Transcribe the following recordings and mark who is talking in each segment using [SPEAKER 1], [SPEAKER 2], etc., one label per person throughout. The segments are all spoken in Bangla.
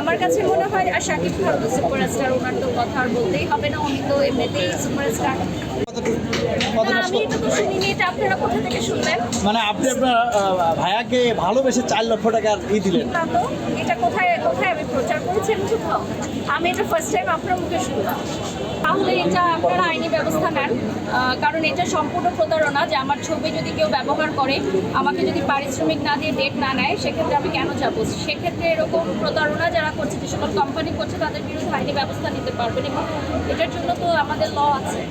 [SPEAKER 1] আমার কাছে মনে হয় শাকিব খান তো সুপারস্টার, ওনার তো কথা আর বলতেই হবে না, উনি তো এমনিতেই সুপারস্টার। আমি এটা তো শুনিনি, এটা আপনারা কোথা থেকে শুনলেন?
[SPEAKER 2] মানে আপনি আপনার ভাইয়াকে ভালোবেসে 4 লক্ষ টাকার দিলেন।
[SPEAKER 1] না তো, এটা কোথায় কোথায় আমি প্রচার করেছি আমি কোথাও? আমি এটা ফার্স্ট টাইম আপনার মুখে শুনলাম। তাহলে এটা আপনারা আইনি ব্যবস্থা নেন, কারণ এটা সম্পূর্ণ প্রতারণা। যে আমার ছবি যদি কেউ ব্যবহার করে, আমাকে যদি পারিশ্রমিক না দিয়ে ডেট না নেয়, সেক্ষেত্রে আমি কেন যাবো? সেক্ষেত্রে এরকম প্রতারণা যারা করছে, যে সকল কোম্পানি করছে, তাদের বিরুদ্ধে আইনি ব্যবস্থা নিতে পারবেন, এবং এটার জন্য তো আমাদের ল আছে।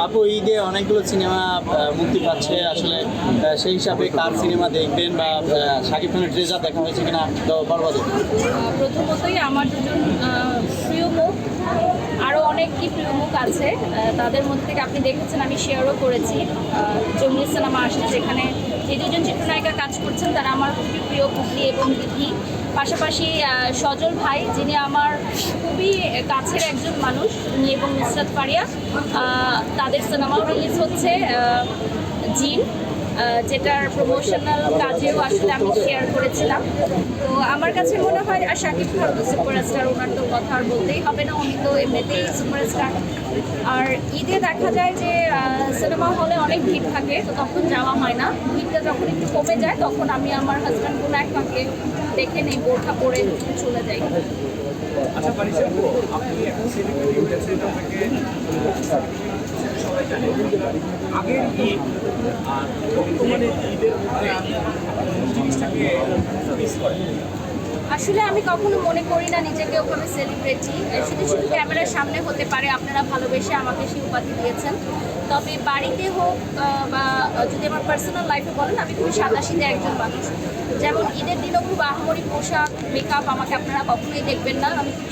[SPEAKER 2] আপু, ঈদে অনেকগুলো সিনেমা মুক্তি পাচ্ছে, আসলে সেই হিসাবে কার সিনেমা দেখবেন বা শাকিব খানের ট্রেজার দেখা হয়েছে কিনা তো বলবো।
[SPEAKER 1] প্রথমতই আমার দুজন প্রিয় মুখ, আরও অনেকই প্রিয় মুখ আছে, তাদের মধ্যে থেকে আপনি দেখেছেন, আমি শেয়ারও করেছি জঙ্গলি সিনেমা আসছে, যেখানে যে দুজন চিত্রনায়িকা কাজ করছেন তারা আমার খুবই প্রিয়, পুবলি এবং দিদি। পাশাপাশি সজল ভাই, যিনি আমার খুবই কাছের একজন মানুষ, উনি এবং নুসরাত ফারিয়া, তাদের সিনেমাও রিলিজ হচ্ছে জিন, যেটার প্রমোশনাল কাজেও আসলে আমি শেয়ার করেছিলাম। তো আমার কাছে মনে হয় শাকিব খান তো সুপারস্টার, ওনার তো কথা আর বলতেই হবে না, উনি তো এমনিতেই সুপারস্টার। আর ঈদে দেখা যায় যে সিনেমা হলে অনেক ভিড় থাকে, তো তখন যাওয়া হয় না। ভিড়টা যখন একটু কমে যায়, তখন আমি আমার হাজব্যান্ড কোনো এক ফাঁকে দেখে নেই, বোরখা পরে চলে যাই।
[SPEAKER 3] আচ্ছা পারিসা, আপনি এখন সেলিব্রিটি হয়েছেন, আপনাকে সবাই জানে। আগের ঈদ আর বর্তমানে ঈদের মধ্যে জিনিসটাকে মিস করেন?
[SPEAKER 1] আসলে আমি কখনো মনে করি না নিজেকে ওখানে সেলিব্রিটি, শুধু শুধু ক্যামেরার সামনে হতে পারে। আপনারা ভালোবেসে আমাকে সেই উপাধি দিয়েছেন। তবে বাড়িতে হোক বা যদি আমার পার্সোনাল লাইফে বলেন, আমি খুব সাদাসিধে একজন মানুষ। যেমন ঈদের দিনও খুব আহামরি পোশাক, মেকআপ আমাকে আপনারা কখনোই দেখবেন না। আমি খুব